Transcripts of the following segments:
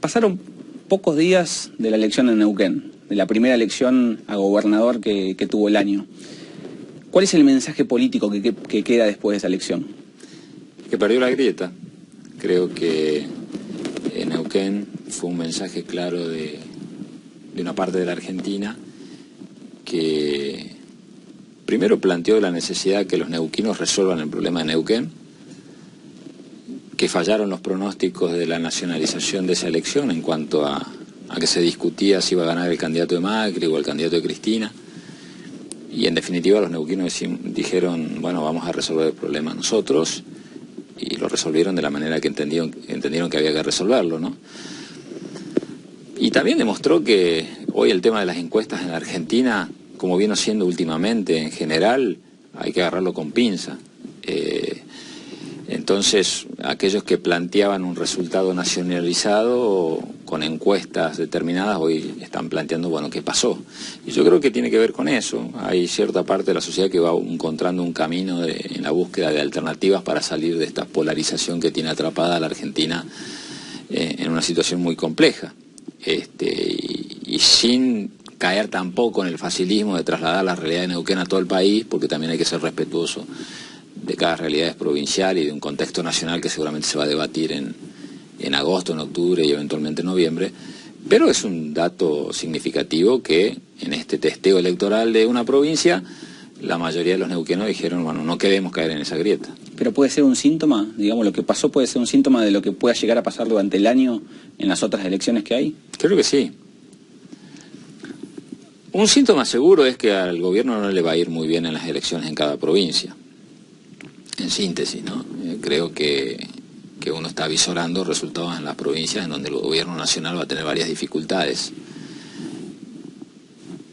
Pasaron pocos días de la elección en Neuquén, de la primera elección a gobernador que tuvo el año. ¿Cuál es el mensaje político que queda después de esa elección? Que perdió la grieta. Creo que en Neuquén fue un mensaje claro de una parte de la Argentina que primero planteó la necesidad de que los neuquinos resuelvan el problema de Neuquén, que fallaron los pronósticos de la nacionalización de esa elección en cuanto a que se discutía si iba a ganar el candidato de Macri o el candidato de Cristina. Y en definitiva los neuquinos dijeron, bueno, vamos a resolver el problema nosotros, y lo resolvieron de la manera que entendieron que había que resolverlo, ¿no? Y también demostró que hoy el tema de las encuestas en la Argentina, como viene siendo últimamente en general, hay que agarrarlo con pinza. Entonces, aquellos que planteaban un resultado nacionalizado con encuestas determinadas, hoy están planteando, bueno, ¿qué pasó? Y yo creo que tiene que ver con eso. Hay cierta parte de la sociedad que va encontrando un camino en la búsqueda de alternativas para salir de esta polarización que tiene atrapada a la Argentina en una situación muy compleja. Y sin caer tampoco en el facilismo de trasladar la realidad de Neuquén a todo el país, porque también hay que ser respetuoso de cada realidad provincial y de un contexto nacional que seguramente se va a debatir en agosto, en octubre y eventualmente en noviembre, pero es un dato significativo que en este testeo electoral de una provincia la mayoría de los neuquinos dijeron, bueno, no queremos caer en esa grieta. Pero puede ser un síntoma, digamos, lo que pasó puede ser un síntoma de lo que pueda llegar a pasar durante el año en las otras elecciones que hay. Creo que sí. Un síntoma seguro es que al gobierno no le va a ir muy bien en las elecciones en cada provincia. En síntesis, ¿no? Creo que uno está avisorando resultados en las provincias en donde el gobierno nacional va a tener varias dificultades.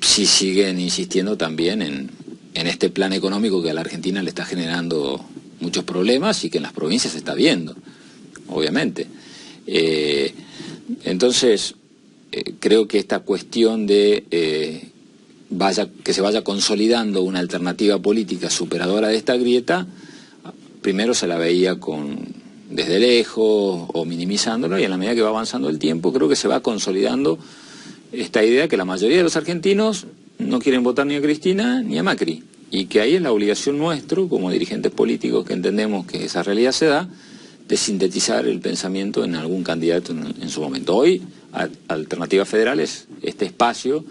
Si siguen insistiendo también en este plan económico que a la Argentina le está generando muchos problemas y que en las provincias se está viendo, obviamente. Entonces, creo que esta cuestión de que se vaya consolidando una alternativa política superadora de esta grieta, primero se la veía desde lejos o minimizándolo, y en la medida que va avanzando el tiempo creo que se va consolidando esta idea que la mayoría de los argentinos no quieren votar ni a Cristina ni a Macri, y que ahí es la obligación nuestro como dirigentes políticos que entendemos que esa realidad se da, de sintetizar el pensamiento en algún candidato en su momento. Hoy, Alternativa Federal es este espacio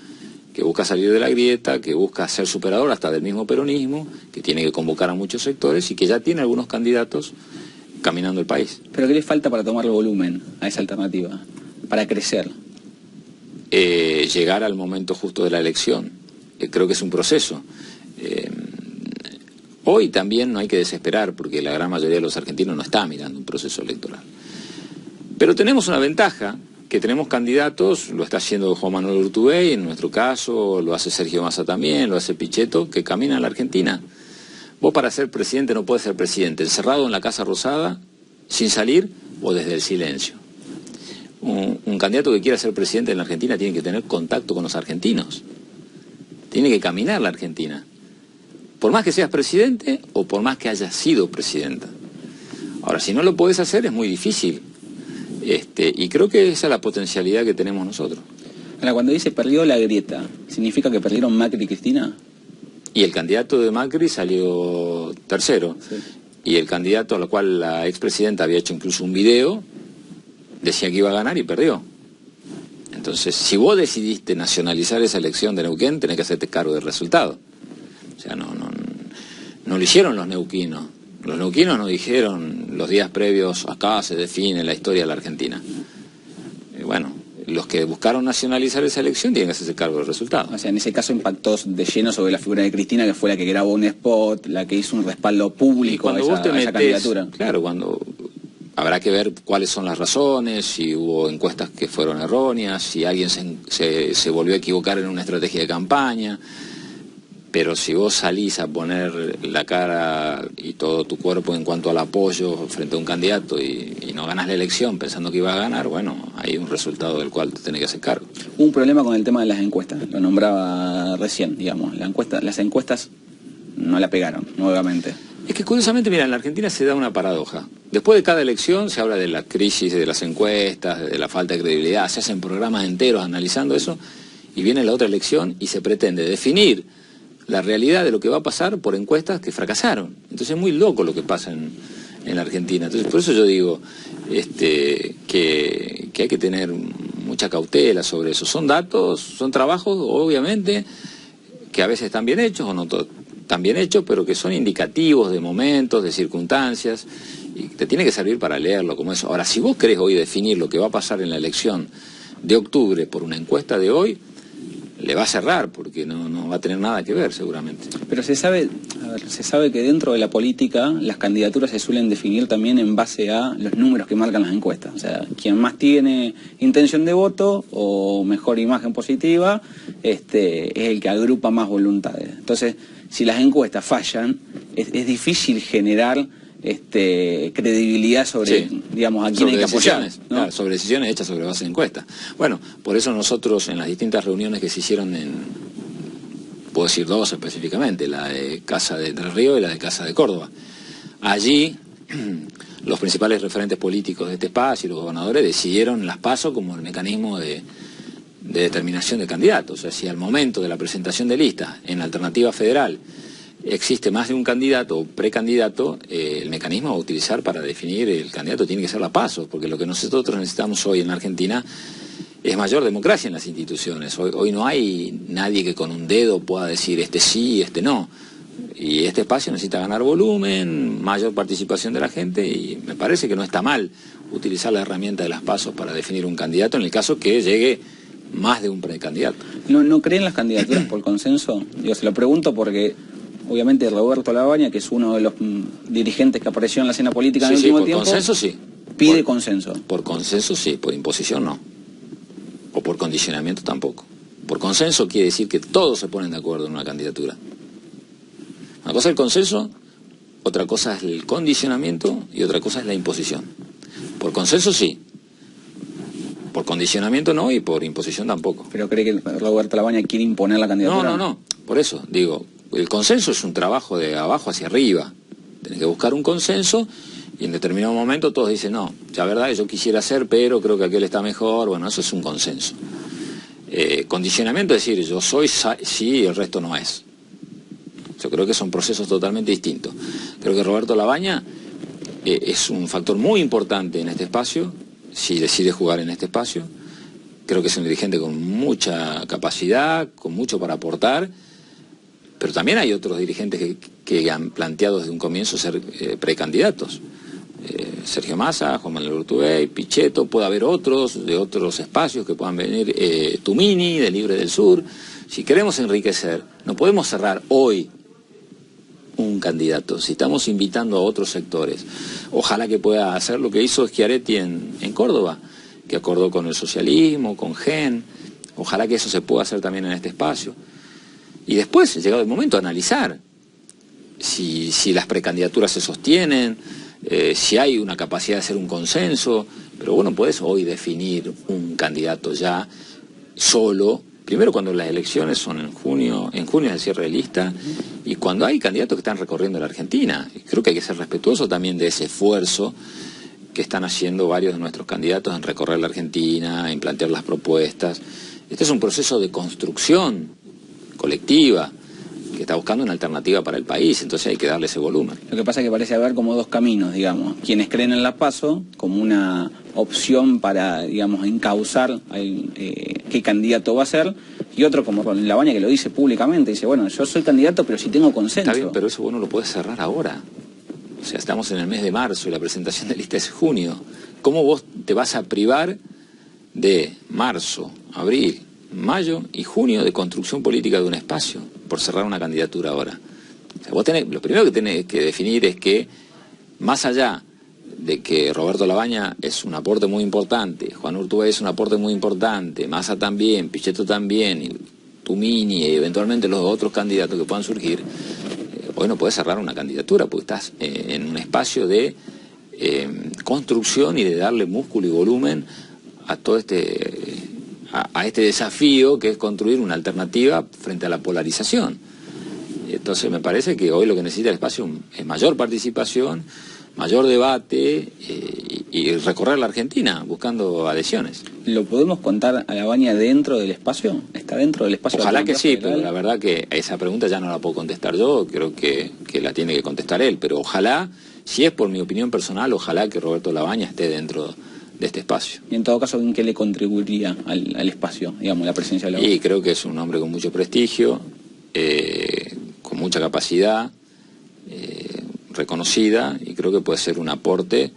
que busca salir de la grieta, que busca ser superador hasta del mismo peronismo, que tiene que convocar a muchos sectores y que ya tiene algunos candidatos caminando el país. ¿Pero qué le falta para tomarle volumen a esa alternativa, para crecer? Llegar al momento justo de la elección. Creo que es un proceso. Hoy también no hay que desesperar, porque la gran mayoría de los argentinos no está mirando un proceso electoral. Pero tenemos una ventaja, que tenemos candidatos, lo está haciendo Juan Manuel Urtubey, en nuestro caso, lo hace Sergio Massa también, lo hace Pichetto, que caminan a la Argentina. Vos para ser presidente no puedes ser presidente encerrado en la Casa Rosada, sin salir, o desde el silencio. Un candidato que quiera ser presidente en la Argentina tiene que tener contacto con los argentinos. Tiene que caminar la Argentina. Por más que seas presidente o por más que hayas sido presidenta. Ahora, si no lo podés hacer es muy difícil. Y creo que esa es la potencialidad que tenemos nosotros. Ahora, cuando dice perdió la grieta, ¿significa que perdieron Macri y Cristina? Y el candidato de Macri salió tercero. Sí. Y el candidato a lo cual la expresidenta había hecho incluso un video, decía que iba a ganar y perdió. Entonces, si vos decidiste nacionalizar esa elección de Neuquén, tenés que hacerte cargo del resultado. O sea, no lo hicieron los neuquinos. Los neuquinos nos dijeron los días previos, acá se define la historia de la Argentina. Bueno, los que buscaron nacionalizar esa elección tienen que hacerse cargo del resultado. O sea, en ese caso impactó de lleno sobre la figura de Cristina, que fue la que grabó un spot, la que hizo un respaldo público a esa candidatura. Claro, cuando habrá que ver cuáles son las razones, si hubo encuestas que fueron erróneas, si alguien se volvió a equivocar en una estrategia de campaña. Pero si vos salís a poner la cara y todo tu cuerpo en cuanto al apoyo frente a un candidato y no ganás la elección pensando que iba a ganar, bueno, hay un resultado del cual te tenés que hacer cargo. Hubo un problema con el tema de las encuestas, lo nombraba recién, digamos. Las encuestas no la pegaron, nuevamente. Es que curiosamente, mira, en la Argentina se da una paradoja. Después de cada elección se habla de la crisis de las encuestas, de la falta de credibilidad, se hacen programas enteros analizando eso, y viene la otra elección y se pretende definir la realidad de lo que va a pasar por encuestas que fracasaron. Entonces es muy loco lo que pasa en la Argentina. Entonces por eso yo digo que hay que tener mucha cautela sobre eso. Son datos, son trabajos, obviamente, que a veces están bien hechos o no tan bien hechos, pero que son indicativos de momentos, de circunstancias, y te tiene que servir para leerlo como eso. Ahora, si vos querés hoy definir lo que va a pasar en la elección de octubre por una encuesta de hoy, le va a cerrar, porque no va a tener nada que ver seguramente. Pero se sabe que dentro de la política las candidaturas se suelen definir también en base a los números que marcan las encuestas. O sea, quien más tiene intención de voto o mejor imagen positiva, es el que agrupa más voluntades. Entonces, si las encuestas fallan, es difícil generar credibilidad sobre, sí, digamos, a quién hay que apoyar, ¿no? Claro, sobre decisiones hechas sobre base de encuesta. Bueno, por eso nosotros en las distintas reuniones que se hicieron puedo decir dos específicamente, la de Casa de Entre Ríos y la de Casa de Córdoba. Allí los principales referentes políticos de este espacio y los gobernadores decidieron las PASO como el mecanismo de determinación de candidatos. O sea, si al momento de la presentación de listas en Alternativa Federal existe más de un candidato o precandidato, el mecanismo a utilizar para definir el candidato tiene que ser la PASO, porque lo que nosotros necesitamos hoy en la Argentina es mayor democracia en las instituciones. Hoy no hay nadie que con un dedo pueda decir este sí y este no. Y este espacio necesita ganar volumen, mayor participación de la gente, y me parece que no está mal utilizar la herramienta de las PASO para definir un candidato en el caso que llegue más de un precandidato. ¿No creen las candidaturas por consenso? Yo se lo pregunto porque obviamente Roberto Labaña, que es uno de los dirigentes que apareció en la escena política en el último tiempo, consenso sí. Pide consenso. Por consenso sí, por imposición no. O por condicionamiento tampoco. Por consenso quiere decir que todos se ponen de acuerdo en una candidatura. Una cosa es el consenso, otra cosa es el condicionamiento y otra cosa es la imposición. Por consenso sí. Por condicionamiento no y por imposición tampoco. ¿Pero cree que Roberto Labaña quiere imponer la candidatura? No. Por eso, digo, el consenso es un trabajo de abajo hacia arriba. Tenés que buscar un consenso y en determinado momento todos dicen, no, ya verdad, yo quisiera hacer, pero creo que aquel está mejor. Bueno, eso es un consenso. Condicionamiento es decir, yo soy sí y el resto no es. Yo creo que son procesos totalmente distintos. Creo que Roberto Labaña es un factor muy importante en este espacio, si decide jugar en este espacio. Creo que es un dirigente con mucha capacidad, con mucho para aportar, pero también hay otros dirigentes que han planteado desde un comienzo ser precandidatos. Sergio Massa, Juan Manuel Urtubey, Pichetto, puede haber otros de otros espacios que puedan venir, Tumini, de Libre del Sur. Si queremos enriquecer, no podemos cerrar hoy un candidato, si estamos invitando a otros sectores. Ojalá que pueda hacer lo que hizo Schiaretti en Córdoba, que acordó con el socialismo, con GEN. Ojalá que eso se pueda hacer también en este espacio. Y después, llegado el momento, analizar si las precandidaturas se sostienen, si hay una capacidad de hacer un consenso. Pero bueno, puedes hoy definir un candidato ya solo. Primero cuando las elecciones son en junio es el cierre de lista, y cuando hay candidatos que están recorriendo la Argentina. Y creo que hay que ser respetuoso también de ese esfuerzo que están haciendo varios de nuestros candidatos en recorrer la Argentina, en plantear las propuestas. Este es un proceso de construcción colectiva que está buscando una alternativa para el país, entonces hay que darle ese volumen. Lo que pasa es que parece haber como dos caminos, digamos. Quienes creen en la PASO como una opción para, digamos, encauzar qué candidato va a ser, y otro como Labaña, que lo dice públicamente, dice, bueno, yo soy candidato pero si tengo consenso. Está bien, pero eso vos no lo podés cerrar ahora. O sea, estamos en el mes de marzo y la presentación de lista es junio. ¿Cómo vos te vas a privar de marzo, abril, mayo y junio de construcción política de un espacio por cerrar una candidatura ahora? O sea, vos lo primero que tenés que definir es que, más allá de que Roberto Labaña es un aporte muy importante, Juan Urtubey es un aporte muy importante, Massa también, Pichetto también, y Tumini y eventualmente los otros candidatos que puedan surgir, hoy no podés cerrar una candidatura porque estás en un espacio de construcción y de darle músculo y volumen a todo este desafío que es construir una alternativa frente a la polarización. Entonces me parece que hoy lo que necesita el espacio es mayor participación, mayor debate y recorrer la Argentina buscando adhesiones. ¿Lo podemos contar a Lavagna dentro del espacio? ¿Está dentro del espacio? Ojalá que sí, federal? pero la verdad que esa pregunta ya no la puedo contestar yo, creo que la tiene que contestar él, pero ojalá, si es por mi opinión personal, ojalá que Roberto Lavagna esté dentro de este espacio. Y en todo caso, ¿en qué le contribuiría al espacio, digamos, la presencia de Lavagna? Y creo que es un hombre con mucho prestigio, con mucha capacidad, reconocida, y creo que puede ser un aporte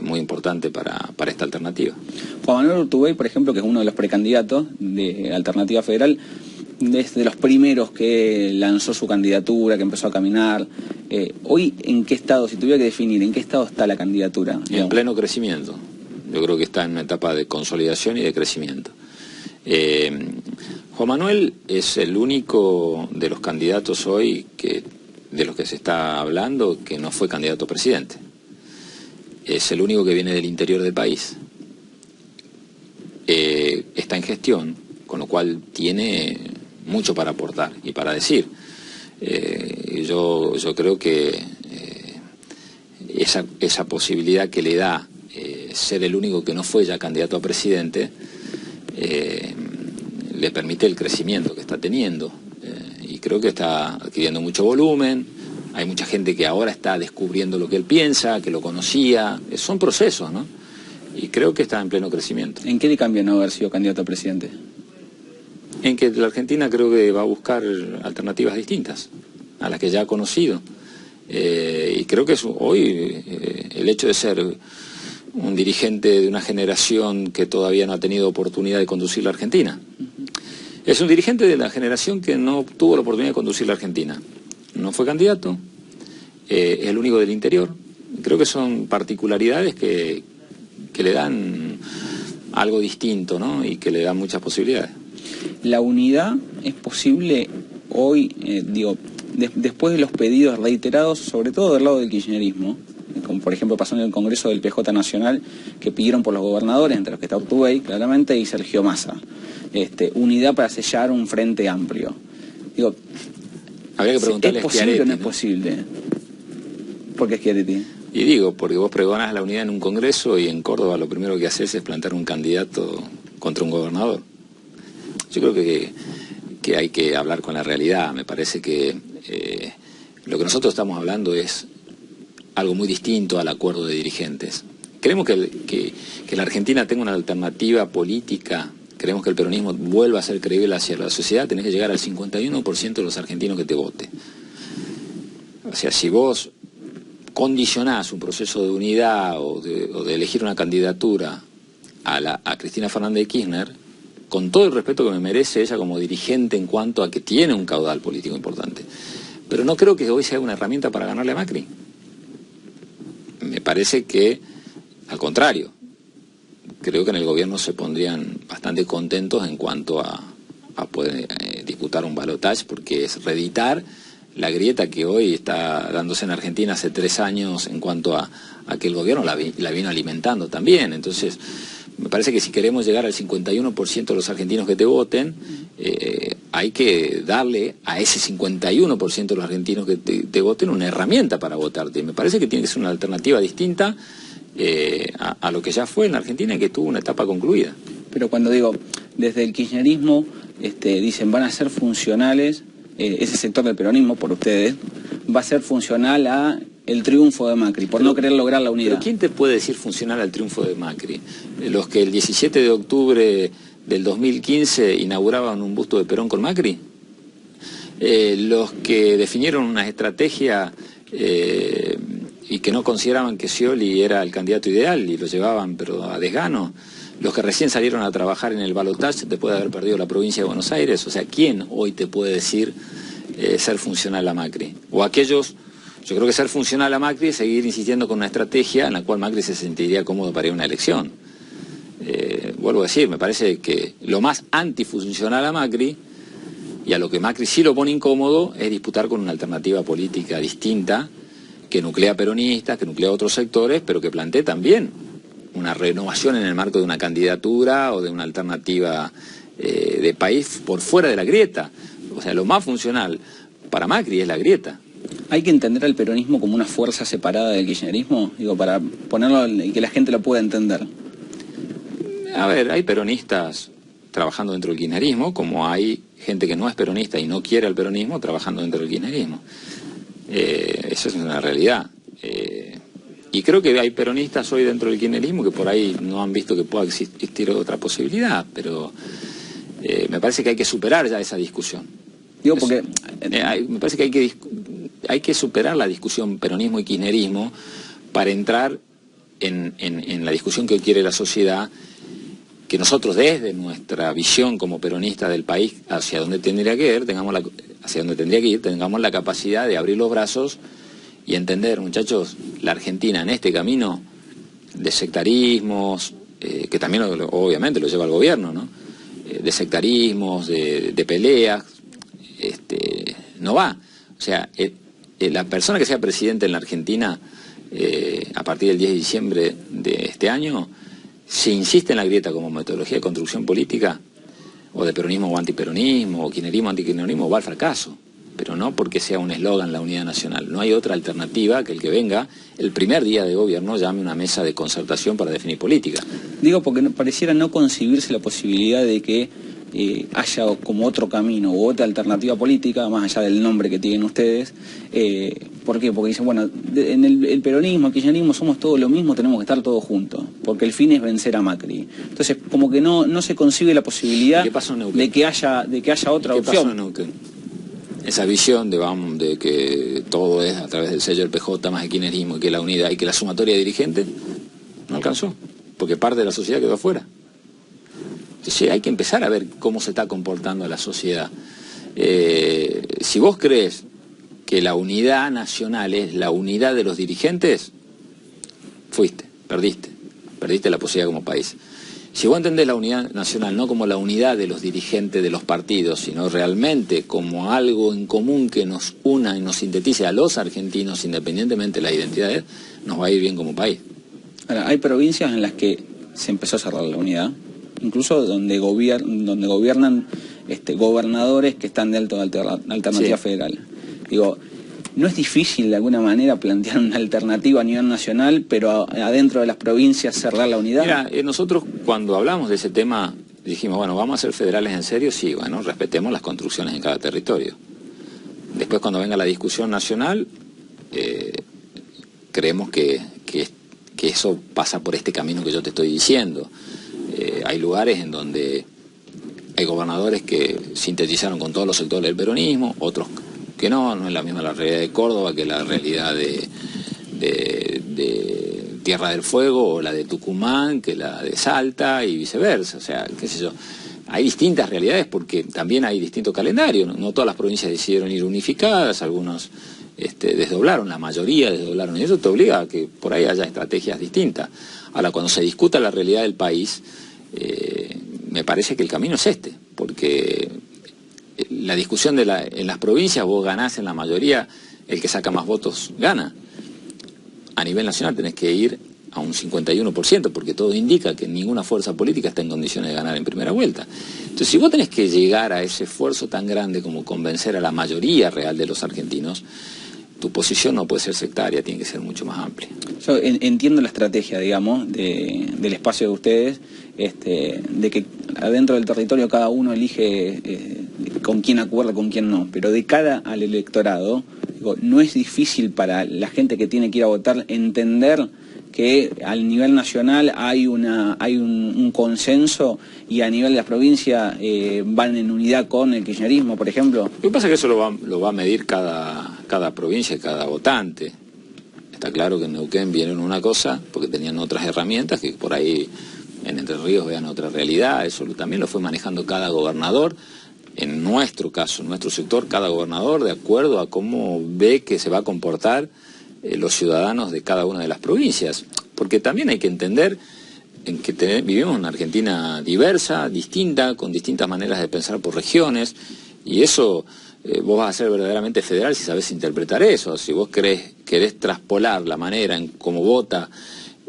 muy importante para esta alternativa. Juan Manuel Urtubey, por ejemplo, que es uno de los precandidatos de Alternativa Federal, desde los primeros que lanzó su candidatura, que empezó a caminar, hoy, ¿en qué estado, si tuviera que definir, en qué estado está la candidatura? En pleno crecimiento. Yo creo que está en una etapa de consolidación y de crecimiento. Juan Manuel es el único de los candidatos hoy de los que se está hablando que no fue candidato a presidente. Es el único que viene del interior del país. Está en gestión, con lo cual tiene mucho para aportar y para decir. Yo creo que esa posibilidad que le da ser el único que no fue ya candidato a presidente le permite el crecimiento que está teniendo. Y creo que está adquiriendo mucho volumen. Hay mucha gente que ahora está descubriendo lo que él piensa, que lo conocía. Son procesos, ¿no? Y creo que está en pleno crecimiento. ¿En qué le cambia no haber sido candidato a presidente? En que la Argentina creo que va a buscar alternativas distintas a las que ya ha conocido. Y creo que hoy el hecho de ser un dirigente de una generación que todavía no ha tenido oportunidad de conducir la Argentina. Es un dirigente de la generación que no tuvo la oportunidad de conducir la Argentina. No fue candidato, es el único del interior. Creo que son particularidades que le dan algo distinto, ¿no? Y que le dan muchas posibilidades. ¿La unidad es posible hoy, después de los pedidos reiterados, sobre todo del lado del kirchnerismo, como por ejemplo pasó en el Congreso del PJ Nacional, que pidieron por los gobernadores, entre los que está Urtubey, claramente, y Sergio Massa, unidad para sellar un frente amplio? Habría que preguntarle ¿es posible o no es ¿no? posible? ¿Por qué Schiaretti? Y porque vos pregonás la unidad en un Congreso y en Córdoba lo primero que haces es plantar un candidato contra un gobernador. Yo creo que hay que hablar con la realidad. Me parece que lo que nosotros estamos hablando es algo muy distinto al acuerdo de dirigentes. Queremos que la Argentina tenga una alternativa política, queremos que el peronismo vuelva a ser creíble hacia la sociedad, tenés que llegar al 51% de los argentinos que te vote. O sea, si vos condicionás un proceso de unidad o de elegir una candidatura a Cristina Fernández de Kirchner, con todo el respeto que me merece ella como dirigente en cuanto a que tiene un caudal político importante, pero no creo que hoy sea una herramienta para ganarle a Macri. Me parece que, al contrario, creo que en el gobierno se pondrían bastante contentos en cuanto a poder disputar un balotaje, porque es reeditar la grieta que hoy está dándose en Argentina hace 3 años en cuanto a que el gobierno la vino alimentando también. Entonces, me parece que si queremos llegar al 51% de los argentinos que te voten, hay que darle a ese 51% de los argentinos que te voten una herramienta para votarte. Me parece que tiene que ser una alternativa distinta a lo que ya fue en la Argentina y que tuvo una etapa concluida. Pero cuando digo, desde el kirchnerismo, dicen van a ser funcionales, ese sector del peronismo, por ustedes, va a ser funcional a el triunfo de Macri, por no querer lograr la unidad. ¿Pero quién te puede decir funcional al triunfo de Macri? ¿Los que el 17 de octubre del 2015 inauguraban un busto de Perón con Macri? ¿Los que definieron una estrategia y que no consideraban que Scioli era el candidato ideal y lo llevaban pero a desgano? ¿Los que recién salieron a trabajar en el balotaje después de haber perdido la provincia de Buenos Aires? O sea, ¿quién hoy te puede decir ser funcional a Macri? O aquellos... Yo creo que ser funcional a Macri es seguir insistiendo con una estrategia en la cual Macri se sentiría cómodo para ir a una elección. Vuelvo a decir, me parece que lo más antifuncional a Macri, y a lo que Macri sí lo pone incómodo, es disputar con una alternativa política distinta, que nuclea peronistas, que nuclea otros sectores, pero que plantee también una renovación en el marco de una candidatura o de una alternativa de país por fuera de la grieta. O sea, lo más funcional para Macri es la grieta. ¿Hay que entender al peronismo como una fuerza separada del kirchnerismo? Digo, para ponerlo y que la gente lo pueda entender. A ver, hay peronistas trabajando dentro del kirchnerismo, como hay gente que no es peronista y no quiere al peronismo trabajando dentro del kirchnerismo. Eso es una realidad. Y creo que hay peronistas hoy dentro del kirchnerismo que por ahí no han visto que pueda existir otra posibilidad, pero me parece que hay que superar ya esa discusión. Digo, porque... me parece que hay que superar la discusión peronismo y kirchnerismo para entrar en la discusión que hoy quiere la sociedad, que nosotros desde nuestra visión como peronistas del país hacia donde tendría que ir, tengamos la capacidad de abrir los brazos y entender, muchachos, la Argentina en este camino de sectarismos, que también obviamente lo lleva el gobierno, ¿no? De sectarismos, de peleas, no va. O sea, la persona que sea presidente en la Argentina a partir del 10 de diciembre de este año, si insiste en la grieta como metodología de construcción política, o de peronismo o antiperonismo, o kirchnerismo antikirchnerismo, va al fracaso. Pero no porque sea un eslogan la unidad nacional. No hay otra alternativa que el que venga el primer día de gobierno llame una mesa de concertación para definir política. Digo porque pareciera no concebirse la posibilidad de que haya como otro camino u otra alternativa política, más allá del nombre que tienen ustedes. ¿Por qué? Porque dicen, bueno, en el peronismo, el kirchnerismo somos todos lo mismo, tenemos que estar todos juntos, porque el fin es vencer a Macri. Entonces, como que no se concibe la posibilidad de que haya otra opción. ¿Qué pasó en Neuquén? Esa visión de que todo es a través del sello del PJ más el kirchnerismo y que la unidad y que la sumatoria dirigente no alcanzó, porque parte de la sociedad quedó afuera. Entonces hay que empezar a ver cómo se está comportando la sociedad. Si vos crees que la unidad nacional es la unidad de los dirigentes, perdiste la posibilidad como país. Si vos entendés la unidad nacional no como la unidad de los dirigentes de los partidos, sino realmente como algo en común que nos una y nos sintetice a los argentinos, independientemente de las identidades, nos va a ir bien como país. Ahora, hay provincias en las que se empezó a cerrar la unidad, incluso donde gobiernan gobernadores que están de alternativa federal. Digo, ¿no es difícil de alguna manera plantear una alternativa a nivel nacional, pero adentro de las provincias cerrar la unidad? Mira, nosotros cuando hablamos de ese tema dijimos, bueno, ¿vamos a ser federales en serio? Sí, bueno, respetemos las construcciones en cada territorio. Después cuando venga la discusión nacional, creemos que eso pasa por este camino que yo te estoy diciendo. Hay lugares en donde hay gobernadores que sintetizaron con todos los sectores del peronismo, otros que no es la misma la realidad de Córdoba que la realidad de Tierra del Fuego o la de Tucumán que la de Salta y viceversa. O sea, qué sé yo, hay distintas realidades porque también hay distintos calendarios, no todas las provincias decidieron ir unificadas, algunos desdoblaron, la mayoría desdoblaron, y eso te obliga a que por ahí haya estrategias distintas. Ahora, cuando se discuta la realidad del país, me parece que el camino es porque la discusión en las provincias, vos ganás en la mayoría, el que saca más votos gana. A nivel nacional tenés que ir a un 51%, porque todo indica que ninguna fuerza política está en condiciones de ganar en primera vuelta. Entonces, si vos tenés que llegar a ese esfuerzo tan grande como convencer a la mayoría real de los argentinos, tu posición no puede ser sectaria, tiene que ser mucho más amplia. Yo entiendo la estrategia, digamos, del espacio de ustedes, de que adentro del territorio cada uno elige con quién acuerda, con quién no, pero de cara al electorado, digo, no es difícil para la gente que tiene que ir a votar entender que al nivel nacional hay un consenso y a nivel de las provincias van en unidad con el kirchnerismo, por ejemplo. Lo que pasa es que eso lo va a medir cada provincia y cada votante. Está claro que en Neuquén vieron una cosa porque tenían otras herramientas que por ahí en Entre Ríos vean otra realidad. Eso también lo fue manejando cada gobernador. En nuestro caso, en nuestro sector, cada gobernador de acuerdo a cómo ve que se va a comportar los ciudadanos de cada una de las provincias, porque también hay que entender en que vivimos en una Argentina diversa, distinta, con distintas maneras de pensar por regiones, y eso vos vas a ser verdaderamente federal si sabés interpretar eso. Si vos querés traspolar la manera en cómo vota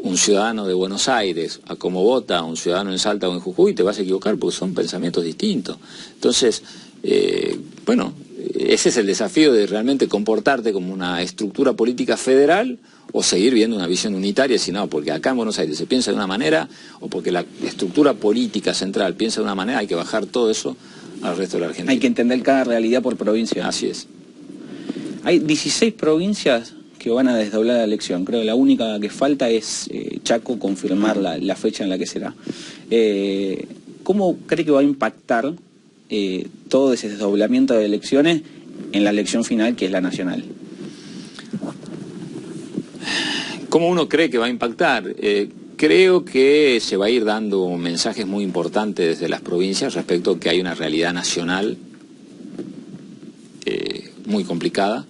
un ciudadano de Buenos Aires a cómo vota un ciudadano en Salta o en Jujuy, te vas a equivocar porque son pensamientos distintos. Entonces, bueno, ese es el desafío de realmente comportarte como una estructura política federal o seguir viendo una visión unitaria, si no, porque acá en Buenos Aires se piensa de una manera o porque la estructura política central piensa de una manera, hay que bajar todo eso al resto de la Argentina. Hay que entender cada realidad por provincia. Así es. Hay 16 provincias que van a desdoblar la elección. Creo que la única que falta es Chaco confirmar la fecha en la que será. ¿Cómo cree que va a impactar todo ese desdoblamiento de elecciones en la elección final, que es la nacional? ¿Cómo uno cree que va a impactar? Creo que se va a ir dando mensajes muy importantes desde las provincias respecto a que hay una realidad nacional muy complicada.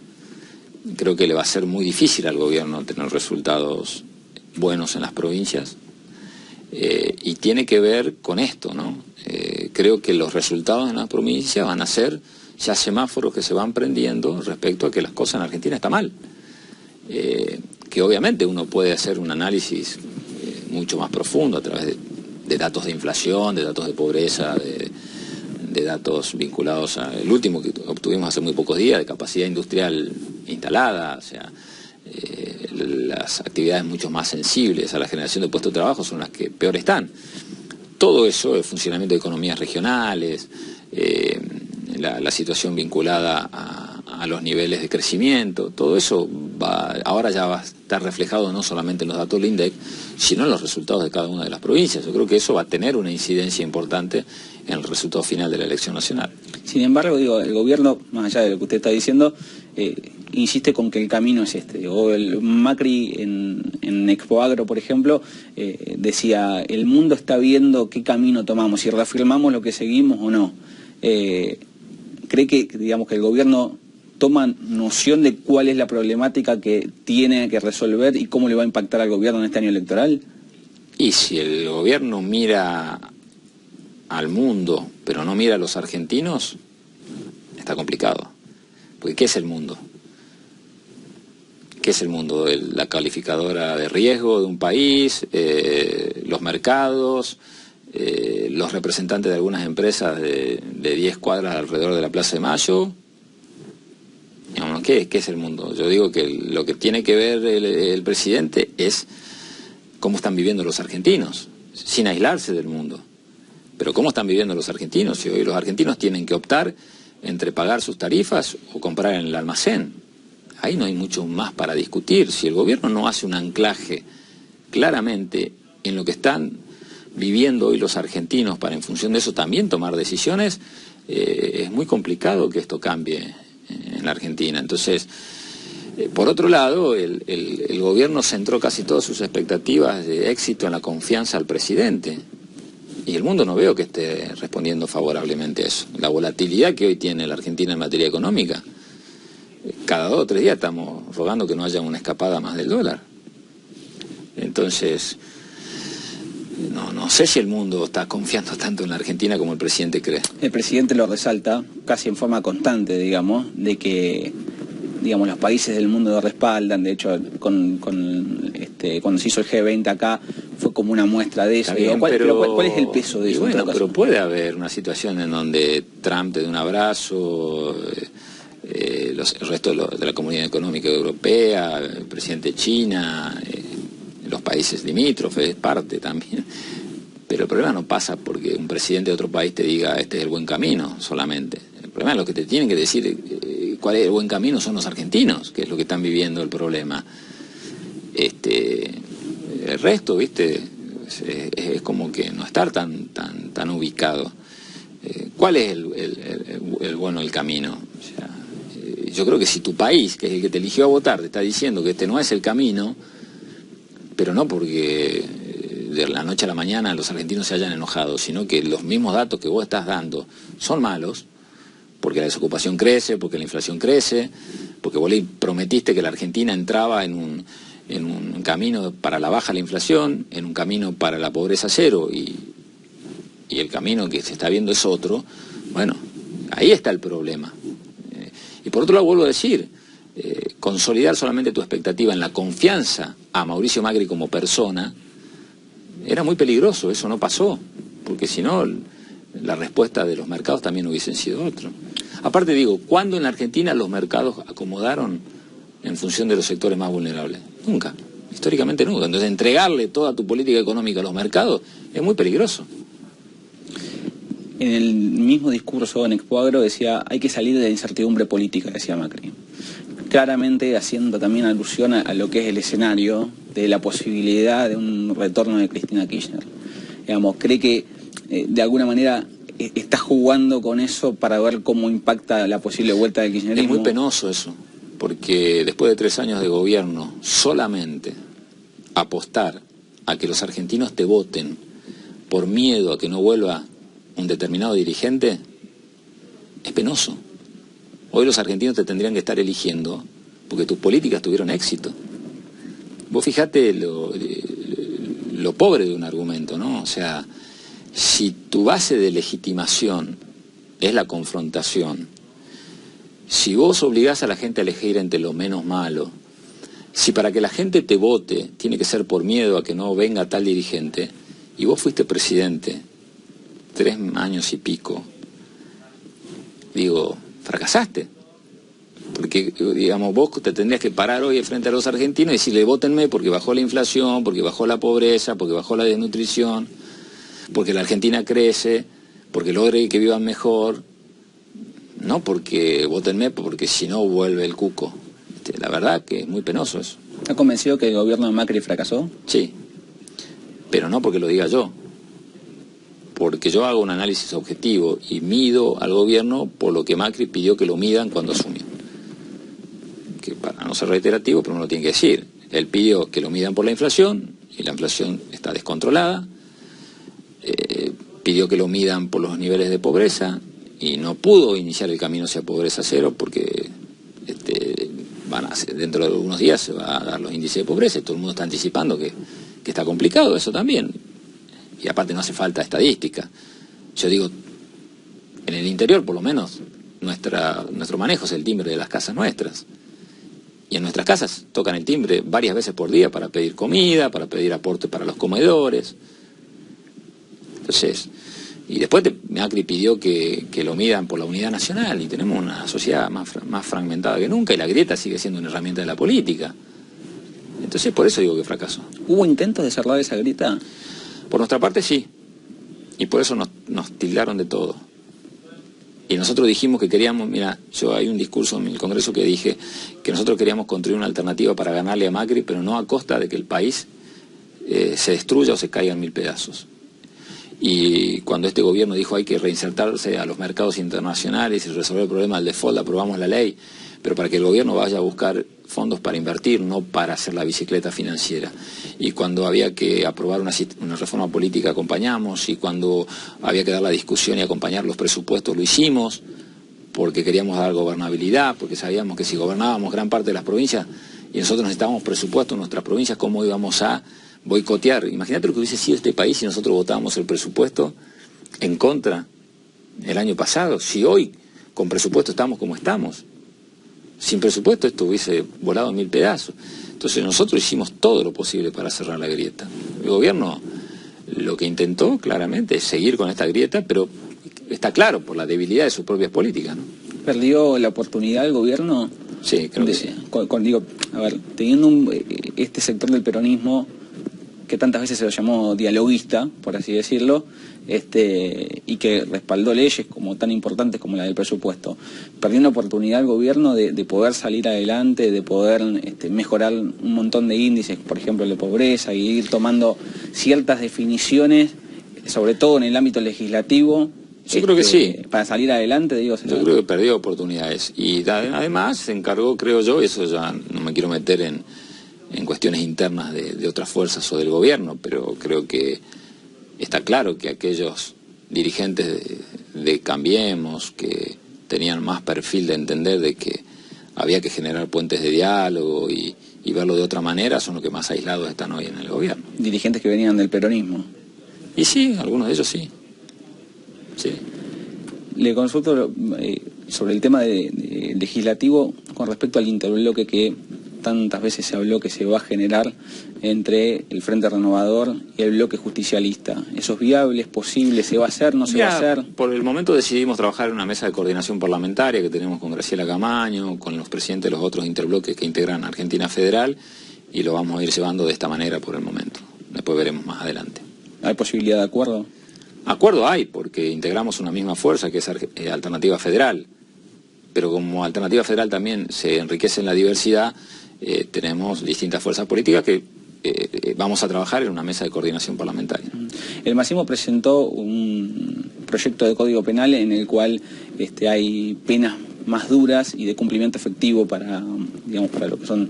Creo que le va a ser muy difícil al gobierno tener resultados buenos en las provincias. Y tiene que ver con esto, ¿no? Creo que los resultados en las provincias van a ser ya semáforos que se van prendiendo respecto a que las cosas en Argentina están mal. Que obviamente uno puede hacer un análisis mucho más profundo a través de datos de inflación, de datos de pobreza, de datos vinculados al último que obtuvimos hace muy pocos días, de capacidad industrial instalada, o sea, las actividades mucho más sensibles a la generación de puestos de trabajo son las que peor están. Todo eso, el funcionamiento de economías regionales, la situación vinculada a los niveles de crecimiento, todo eso ahora ya va a estar reflejado no solamente en los datos del INDEC, sino en los resultados de cada una de las provincias. Yo creo que eso va a tener una incidencia importante en el resultado final de la elección nacional. Sin embargo, digo, el gobierno, más allá de lo que usted está diciendo, insiste con que el camino es este. O el Macri en Expoagro, por ejemplo, decía, el mundo está viendo qué camino tomamos, si reafirmamos lo que seguimos o no. ¿Cree que, digamos, que el gobierno toma noción de cuál es la problemática que tiene que resolver y cómo le va a impactar al gobierno en este año electoral? Y si el gobierno mira al mundo, pero no mira a los argentinos, está complicado. Porque ¿qué es el mundo? ¿Qué es el mundo? La calificadora de riesgo de un país, los mercados, los representantes de algunas empresas de 10 cuadras alrededor de la Plaza de Mayo. Digamos, ¿qué es el mundo? Yo digo que lo que tiene que ver el presidente es cómo están viviendo los argentinos, sin aislarse del mundo. Pero ¿cómo están viviendo los argentinos? Si hoy los argentinos tienen que optar entre pagar sus tarifas o comprar en el almacén. Ahí no hay mucho más para discutir. Si el gobierno no hace un anclaje claramente en lo que están viviendo hoy los argentinos para en función de eso también tomar decisiones, es muy complicado que esto cambie en la Argentina. Entonces, por otro lado, el gobierno centró casi todas sus expectativas de éxito en la confianza al presidente. Y el mundo no veo que esté respondiendo favorablemente a eso. La volatilidad que hoy tiene la Argentina en materia económica, cada 2 o 3 días estamos rogando que no haya una escapada más del dólar. Entonces, no sé si el mundo está confiando tanto en la Argentina como el presidente cree. El presidente lo resalta casi en forma constante, digamos, de que los países del mundo lo respaldan. De hecho, cuando se hizo el G20 acá, fue como una muestra de eso. Bien, ¿Cuál es el peso de eso? Bueno, pero puede haber una situación en donde Trump te dé un abrazo, el resto de la Comunidad Económica Europea, el presidente de China, los países limítrofes, parte también. Pero el problema no pasa porque un presidente de otro país te diga este es el buen camino solamente. El problema es lo que te tienen que decir cuál es el buen camino son los argentinos, que es lo que están viviendo el problema. El resto, viste, es como que no estar tan ubicado. ¿Cuál es el camino? O sea, yo creo que si tu país, que es el que te eligió a votar, te está diciendo que este no es el camino, pero no porque de la noche a la mañana los argentinos se hayan enojado, sino que los mismos datos que vos estás dando son malos, porque la desocupación crece, porque la inflación crece, porque vos le prometiste que la Argentina entraba en un camino para la baja de la inflación, en un camino para la pobreza cero, y el camino que se está viendo es otro. Bueno, ahí está el problema. Y por otro lado vuelvo a decir, consolidar solamente tu expectativa en la confianza a Mauricio Macri como persona, era muy peligroso. Eso no pasó, porque si no, la respuesta de los mercados también hubiesen sido otra. Aparte digo, ¿cuándo en la Argentina los mercados acomodaron en función de los sectores más vulnerables? Nunca, históricamente nunca. Entonces entregarle toda tu política económica a los mercados es muy peligroso. En el mismo discurso en Expoagro decía, hay que salir de la incertidumbre política, decía Macri. Claramente haciendo también alusión a lo que es el escenario de la posibilidad de un retorno de Cristina Kirchner. Digamos, cree que de alguna manera está jugando con eso para ver cómo impacta la posible vuelta del kirchnerismo. Es muy penoso eso, porque después de 3 años de gobierno, solamente apostar a que los argentinos te voten por miedo a que no vuelva un determinado dirigente, es penoso. Hoy los argentinos te tendrían que estar eligiendo porque tus políticas tuvieron éxito. Vos fijate lo pobre de un argumento, ¿no? O sea, si tu base de legitimación es la confrontación, si vos obligás a la gente a elegir entre lo menos malo, si para que la gente te vote tiene que ser por miedo a que no venga tal dirigente, y vos fuiste presidente 3 años y pico, digo, fracasaste. Porque, digamos, vos te tendrías que parar hoy frente a los argentinos y decirle, vótenme porque bajó la inflación, porque bajó la pobreza, porque bajó la desnutrición, porque la Argentina crece, porque logre que vivan mejor, no porque vótenme, porque si no vuelve el cuco. La verdad que es muy penoso eso. ¿Está convencido que el gobierno de Macri fracasó? Sí, pero no porque lo diga yo. Porque yo hago un análisis objetivo y mido al gobierno por lo que Macri pidió que lo midan cuando asumió. Que para no ser reiterativo, pero uno lo tiene que decir. Él pidió que lo midan por la inflación, y la inflación está descontrolada. Pidió que lo midan por los niveles de pobreza, y no pudo iniciar el camino hacia pobreza cero, porque dentro de algunos días se va a dar los índices de pobreza, y todo el mundo está anticipando que está complicado eso también. Y aparte no hace falta estadística. Yo digo, en el interior por lo menos, nuestro manejo es el timbre de las casas nuestras. Y en nuestras casas tocan el timbre varias veces por día para pedir comida, para pedir aporte para los comedores. Entonces, y después Macri pidió que lo midan por la unidad nacional, y tenemos una sociedad más fragmentada que nunca, y la grieta sigue siendo una herramienta de la política. Entonces por eso digo que fracasó. ¿Hubo intentos de cerrar esa grieta? Por nuestra parte sí, y por eso nos tildaron de todo. Y nosotros dijimos que queríamos, mira, hay un discurso en el Congreso que dije que nosotros queríamos construir una alternativa para ganarle a Macri, pero no a costa de que el país se destruya o se caiga en 1000 pedazos. Y cuando este gobierno dijo hay que reinsertarse a los mercados internacionales y resolver el problema del default, aprobamos la ley, pero para que el gobierno vaya a buscar fondos para invertir, no para hacer la bicicleta financiera. Y cuando había que aprobar una reforma política acompañamos, y cuando había que dar la discusión y acompañar los presupuestos lo hicimos, porque queríamos dar gobernabilidad, porque sabíamos que si gobernábamos gran parte de las provincias y nosotros necesitábamos presupuesto en nuestras provincias, ¿cómo íbamos a boicotear? Imagínate lo que hubiese sido este país si nosotros votábamos el presupuesto en contra el año pasado. Si hoy con presupuesto estamos como estamos, sin presupuesto esto hubiese volado en 1000 pedazos. Entonces nosotros hicimos todo lo posible para cerrar la grieta. El gobierno lo que intentó claramente es seguir con esta grieta, pero está claro, por la debilidad de sus propias políticas, ¿no? ¿Perdió la oportunidad el gobierno? Sí, creo que sí. Teniendo este sector del peronismo que tantas veces se lo llamó dialoguista, por así decirlo, y que respaldó leyes como tan importantes como la del presupuesto, perdió una oportunidad el gobierno de poder salir adelante, de poder mejorar un montón de índices, por ejemplo el de pobreza, y ir tomando ciertas definiciones, sobre todo en el ámbito legislativo. Yo creo que sí. Para salir adelante, digo. Yo creo que perdió oportunidades. Y además se encargó, creo yo, y eso ya no me quiero meter en cuestiones internas de otras fuerzas o del gobierno, pero creo que está claro que aquellos dirigentes de Cambiemos, que tenían más perfil de entender de que había que generar puentes de diálogo y verlo de otra manera, son los que más aislados están hoy en el gobierno. Dirigentes que venían del peronismo. Y sí, algunos de ellos sí. Sí. Le consulto sobre el tema legislativo. con respecto al interbloque que tantas veces se habló que se va a generar entre el Frente Renovador y el bloque justicialista? ¿Eso es viable, es posible, se va a hacer, no se va a hacer? Por el momento decidimos trabajar en una mesa de coordinación parlamentaria que tenemos con Graciela Camaño, con los presidentes de los otros interbloques que integran Argentina Federal, y lo vamos a ir llevando de esta manera por el momento. Después veremos más adelante. ¿Hay posibilidad de acuerdo? Acuerdo hay, porque integramos una misma fuerza que es Alternativa Federal, pero como Alternativa Federal también se enriquece en la diversidad, tenemos distintas fuerzas políticas que vamos a trabajar en una mesa de coordinación parlamentaria. El Masismo presentó un proyecto de Código Penal en el cual hay penas más duras y de cumplimiento efectivo para, digamos, para lo que son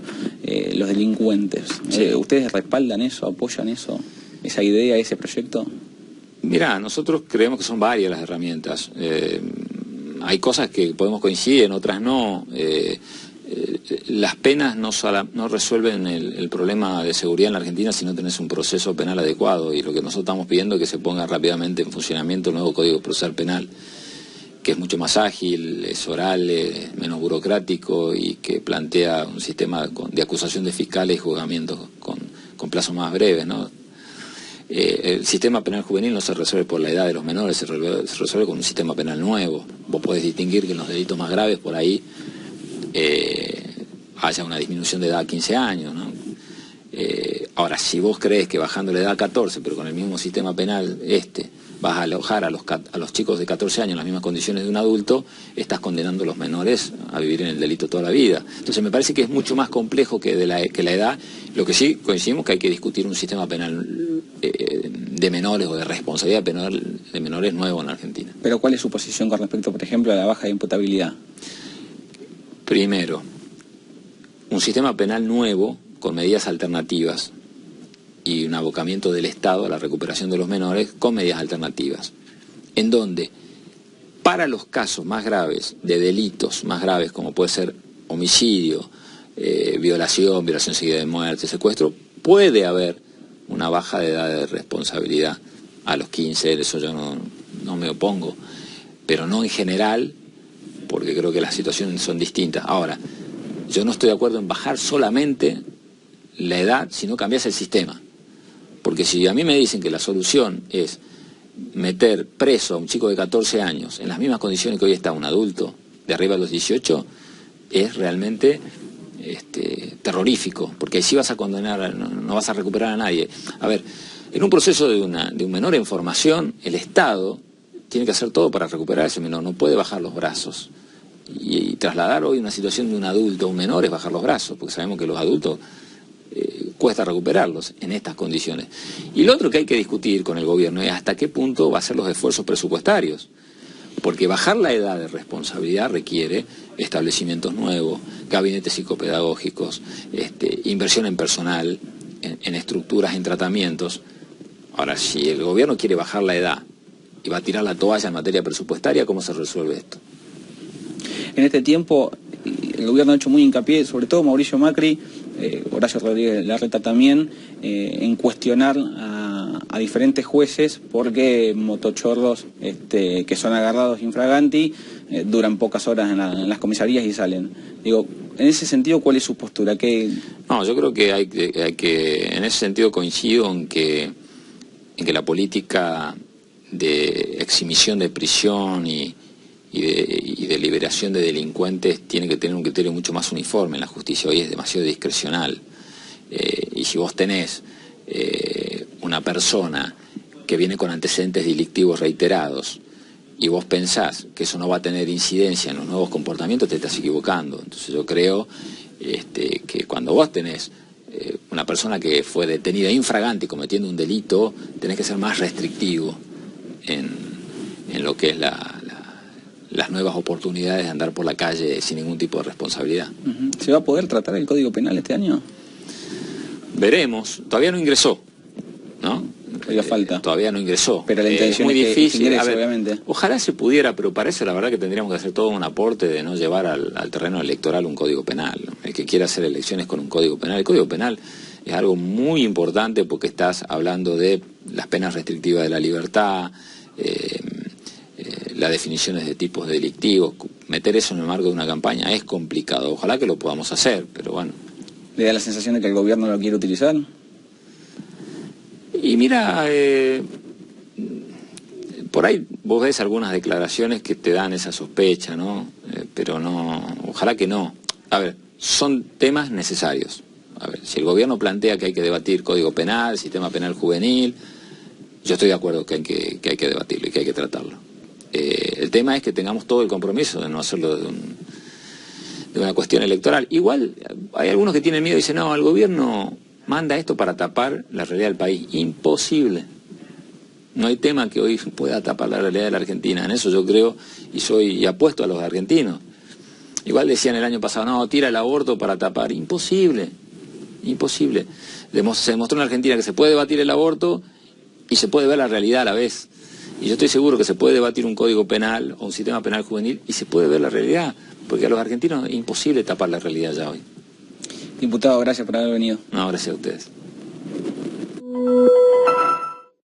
los delincuentes. Sí. ¿Ustedes respaldan eso, apoyan eso, esa idea, ese proyecto? Mirá, nosotros creemos que son varias las herramientas. Hay cosas que podemos coincidir, en otras no. Las penas no resuelven el problema de seguridad en la Argentina si no tenés un proceso penal adecuado, y lo que nosotros estamos pidiendo es que se ponga rápidamente en funcionamiento el nuevo Código Procesal Penal, que es mucho más ágil, es oral, menos burocrático y que plantea un sistema de acusación de fiscales y juzgamientos con plazos más breves, ¿no? El sistema penal juvenil no se resuelve por la edad de los menores, se resuelve con un sistema penal nuevo. Vos podés distinguir que en los delitos más graves por ahí haya una disminución de edad a 15 años, ¿no? Ahora, si vos crees que bajando la edad a 14, pero con el mismo sistema penal vas a alojar a los chicos de 14 años en las mismas condiciones de un adulto, estás condenando a los menores a vivir en el delito toda la vida. Entonces me parece que es mucho más complejo que la edad. Lo que sí coincidimos que hay que discutir un sistema penal de menores o de responsabilidad penal de menores nuevo en Argentina. Pero ¿cuál es su posición con respecto, por ejemplo, a la baja de imputabilidad? Primero, un sistema penal nuevo con medidas alternativas y un abocamiento del Estado a la recuperación de los menores con medidas alternativas, en donde para los casos más graves, de delitos más graves como puede ser homicidio, violación seguida de muerte, secuestro, puede haber una baja de edad de responsabilidad a los 15, eso yo no me opongo, pero no en general, porque creo que las situaciones son distintas. Ahora, yo no estoy de acuerdo en bajar solamente la edad si no cambias el sistema. Porque si a mí me dicen que la solución es meter preso a un chico de 14 años en las mismas condiciones que hoy está un adulto de arriba de los 18, es realmente terrorífico, porque ahí sí vas a condenar, no vas a recuperar a nadie. A ver, en un proceso de un menor en formación, el Estado tiene que hacer todo para recuperar a ese menor, no puede bajar los brazos. Y trasladar hoy una situación de un adulto a un menor es bajar los brazos, porque sabemos que los adultos cuesta recuperarlos en estas condiciones. Y lo otro que hay que discutir con el gobierno es hasta qué punto va a ser los esfuerzos presupuestarios, porque bajar la edad de responsabilidad requiere establecimientos nuevos, gabinetes psicopedagógicos, inversión en personal, en estructuras, en tratamientos. Ahora, si el gobierno quiere bajar la edad y va a tirar la toalla en materia presupuestaria, ¿cómo se resuelve esto? En este tiempo, el gobierno ha hecho muy hincapié, sobre todo Mauricio Macri, Horacio Rodríguez Larreta también, en cuestionar a diferentes jueces porque motochorros que son agarrados infraganti duran pocas horas en las comisarías y salen. Digo, en ese sentido, ¿cuál es su postura? No, yo creo que hay que en ese sentido coincido en que la política de exhibición de prisión y de liberación de delincuentes tiene que tener un criterio mucho más uniforme en la justicia. Hoy es demasiado discrecional. Y si vos tenés una persona que viene con antecedentes delictivos reiterados y vos pensás que eso no va a tener incidencia en los nuevos comportamientos, te estás equivocando. Entonces yo creo que cuando vos tenés una persona que fue detenida infragante cometiendo un delito, tenés que ser más restrictivo en lo que es las nuevas oportunidades de andar por la calle sin ningún tipo de responsabilidad. ¿Se va a poder tratar el Código Penal este año? Veremos. Todavía no ingresó, ¿no? Todavía falta. Todavía no ingresó. Pero la intención es muy difícil. Que ingrese, a ver, obviamente. Ojalá se pudiera, pero parece la verdad que tendríamos que hacer todo un aporte de no llevar al terreno electoral un Código Penal, ¿no? El que quiera hacer elecciones con un Código Penal. El Código Penal es algo muy importante porque estás hablando de las penas restrictivas de la libertad, las definiciones de tipos delictivos. Meter eso en el marco de una campaña es complicado. Ojalá que lo podamos hacer, pero bueno. ¿Le da la sensación de que el gobierno lo quiere utilizar? Y mira, por ahí vos ves algunas declaraciones que te dan esa sospecha, ¿no? Pero no, ojalá que no. A ver, son temas necesarios. A ver, si el gobierno plantea que hay que debatir Código Penal, Sistema Penal Juvenil, yo estoy de acuerdo que hay que debatirlo y que hay que tratarlo. El tema es que tengamos todo el compromiso de no hacerlo de una cuestión electoral. Igual hay algunos que tienen miedo y dicen, no, el gobierno manda esto para tapar la realidad del país. Imposible. No hay tema que hoy pueda tapar la realidad de la Argentina. En eso yo creo y apuesto a los argentinos. Igual decían el año pasado, no, tira el aborto para tapar. Imposible. Imposible. Se demostró en Argentina que se puede debatir el aborto y se puede ver la realidad a la vez. Y yo estoy seguro que se puede debatir un código penal o un sistema penal juvenil y se puede ver la realidad, porque a los argentinos es imposible tapar la realidad ya hoy. Diputado, gracias por haber venido. No, gracias a ustedes.